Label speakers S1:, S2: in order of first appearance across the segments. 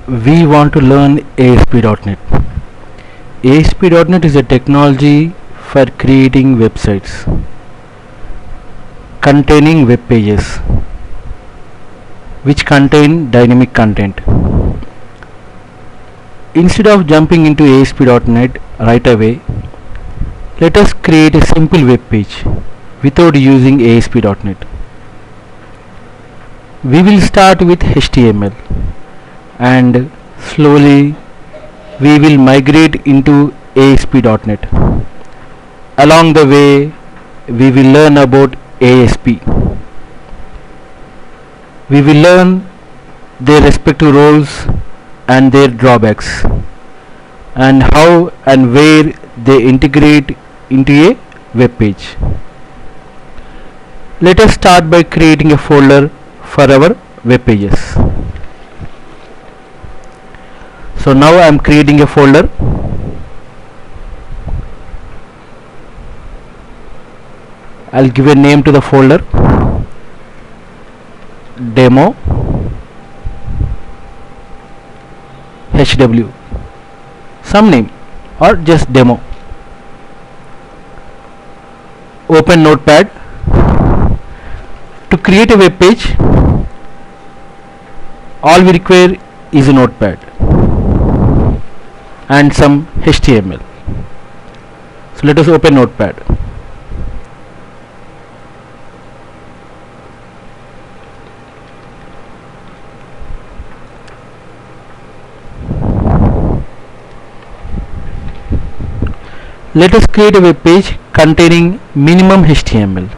S1: We want to learn ASP.NET. ASP.NET is a technology for creating websites containing web pages which contain dynamic content. Instead of jumping into ASP.NET right away, let us create a simple web page without using ASP.NET. We will start with HTML and slowly we will migrate into ASP.NET. Along the way, we will learn about ASP. We will learn their respective roles and their drawbacks and how and where they integrate into a web page. Let us start by creating a folder for our web pages. So now I am creating a folder. I'll give a name to the folder, demo HW, some name or just demo. Open Notepad. To create a web page, all we require is a notepad and some HTML. So let us open Notepad. Let us create a web page containing minimum HTML.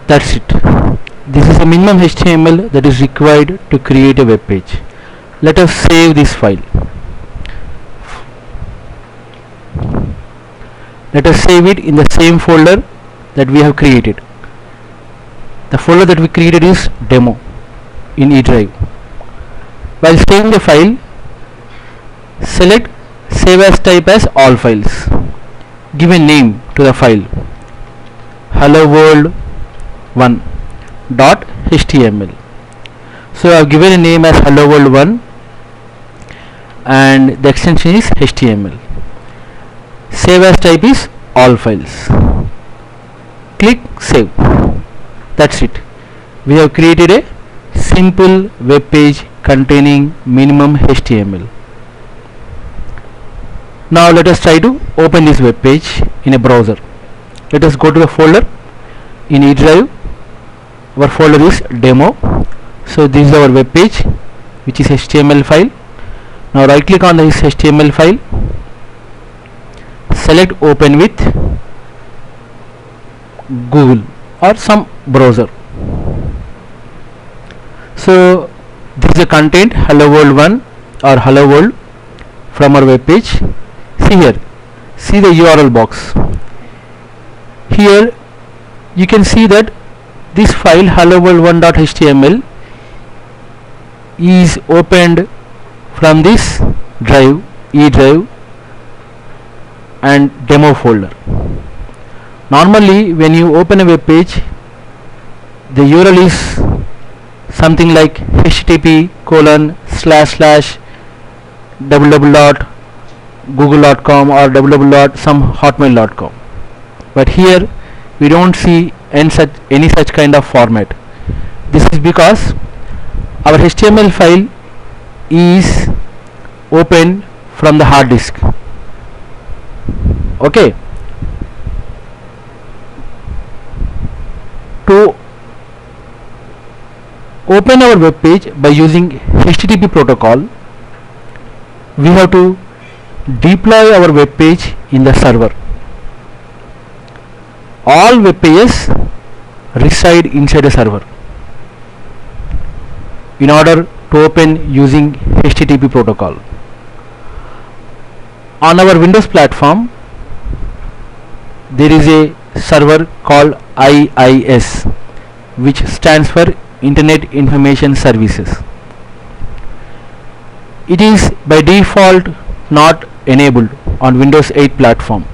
S1: That's it. This is a minimum HTML that is required to create a web page. Let us save this file. Let us save it in the same folder that we have created. The folder that we created is demo in E drive. While saving the file, select save as type as all files. Give a name to the file, hello world 1.html. So I have given a name as hello world 1 and the extension is HTML. Save as type is all files. Click save. That's it. We have created a simple web page containing minimum HTML. Now let us try to open this web page in a browser. Let us go to the folder in E drive. Our folder is demo. So this is our web page, which is HTML file. Now right click on this HTML file, select open with Google or some browser. So this is the content, hello world 1 or hello world from our web page. See here, see the URL box. Here you can see that this file hello world 1.html is opened from this drive, E drive and demo folder. Normally when you open a web page, the URL is something like http://google.com or hotmail.com, but here we don't see any such kind of format. This is because our HTML file is open from the hard disk. Okay. To open our web page by using HTTP protocol, we have to deploy our web page in the server. All web pages reside inside a server. In order to open using HTTP protocol, on our Windows platform there is a server called IIS, which stands for Internet Information Services. It is by default not enabled on Windows 8 platform.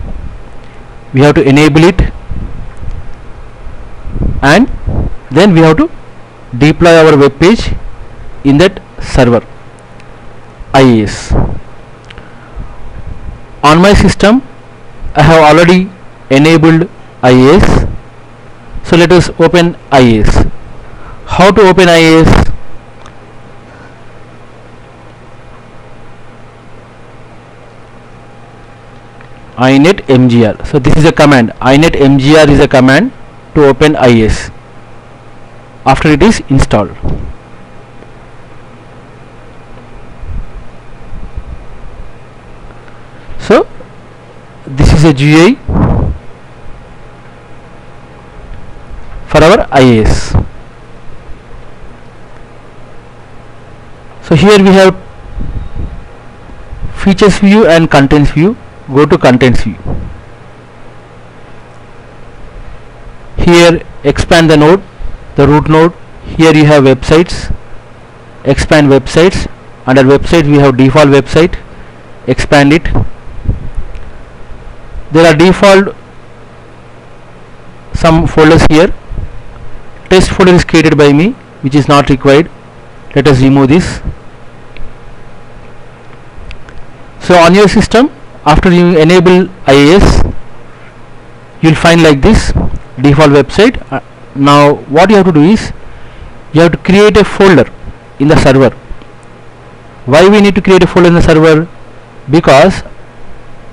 S1: We have to enable it, and then we have to deploy our web page in that server IIS. On my system I have already enabled IIS, so let us open IIS. How to open IIS? inet mgr. So this is a command. inet mgr is a command to open IIS after it is installed. So this is a GUI for our IIS. So here we have features view and contents view. Go to contents view. Here expand the node, the root node. Here you have websites, expand websites. Under website we have default website, expand it. There are default some folders here. Test folder is created by me, which is not required. Let us remove this. So on your system, after you enable IIS, you will find like this default website. Now what you have to do is you have to create a folder in the server. Why we need to create a folder in the server? Because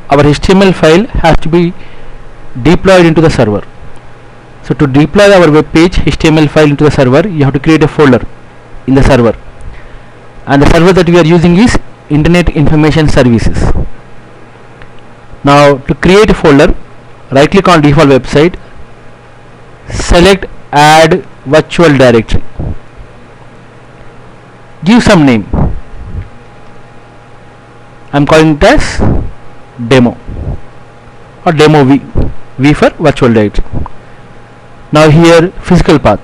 S1: our HTML file has to be deployed into the server. So to deploy our web page HTML file into the server, you have to create a folder in the server, and the server that we are using is Internet Information Services. Now to create a folder, right click on default website, select add virtual directory, give some name. I am calling it as demo or demo v for virtual directory. Now here physical path.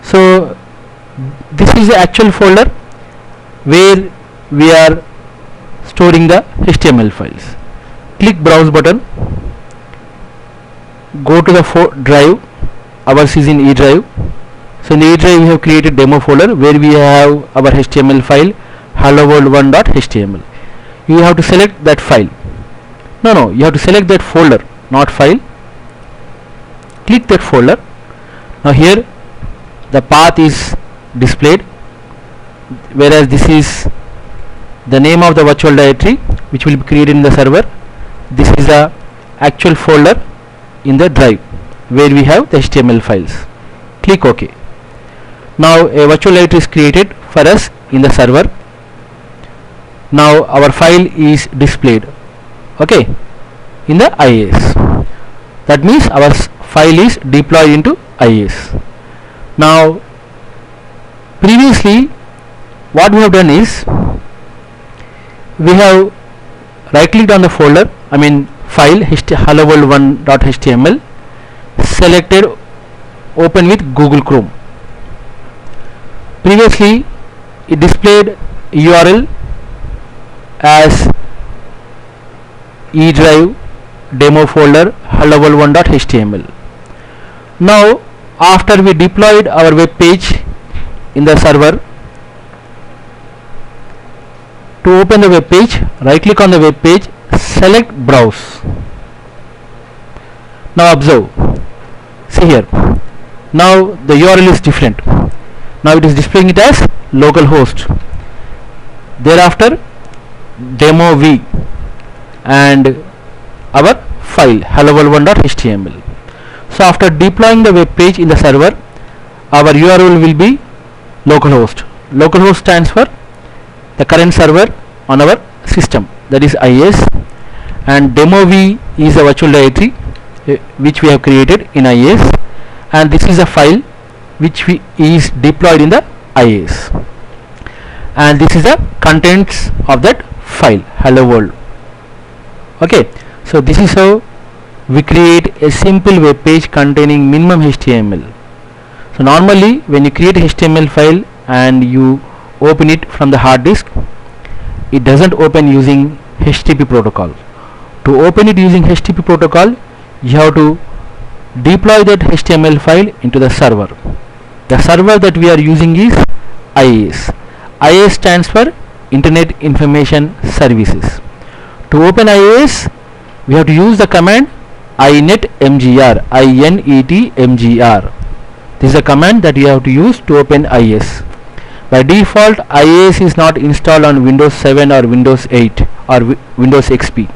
S1: So this is the actual folder where we are storing the HTML files. Click browse button, go to the drive. Ours is in E drive. So in E drive we have created demo folder where we have our HTML file helloworld1.html. You have to select that file. No, you have to select that folder, not file. Click that folder. Now here the path is displayed, whereas this is the name of the virtual directory which will be created in the server. This is the actual folder in the drive where we have the HTML files. Click OK. Now a virtual directory is created for us in the server. Now our file is displayed, okay, in the IIS. That means our file is deployed into IIS. Now previously what we have done is we have right clicked on the folder, I mean file helloworld1.html, selected open with Google Chrome. Previously it displayed URL as E drive demo folder helloworld1.html. Now after we deployed our web page in the server, to open the web page, right click on the web page, select browse. Now observe, see here, now the URL is different. Now it is displaying it as localhost, thereafter demo v, and our file helloworld1.html. So after deploying the web page in the server, our URL will be localhost. Localhost stands for the current server on our system, that is IIS, and demo v is a virtual directory which we have created in IIS, and this is a file which is deployed in the IIS, and this is the contents of that file hello world. Okay, so this is how we create a simple web page containing minimum HTML. So normally when you create a HTML file and you open it from the hard disk, it doesn't open using HTTP protocol. To open it using HTTP protocol, you have to deploy that HTML file into the server. The server that we are using is IIS. IIS stands for Internet Information Services. To open IIS, we have to use the command inetmgr. INETMGR. This is a command that you have to use to open IIS. By default, IIS is not installed on Windows 7 or Windows 8 or Windows XP.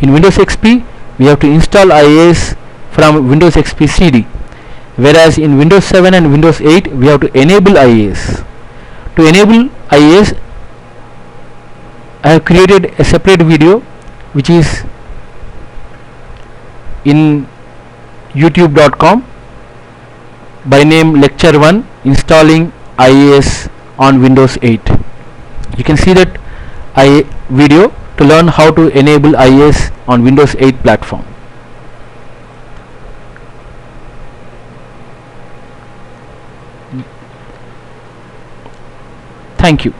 S1: In Windows XP, we have to install IIS from Windows XP CD, whereas in Windows 7 and Windows 8 we have to enable IIS. To enable IIS, I have created a separate video which is in youtube.com by name lecture 1 installing IIS on Windows 8. You can see that video to learn how to enable IIS on Windows 8 platform. Thank you.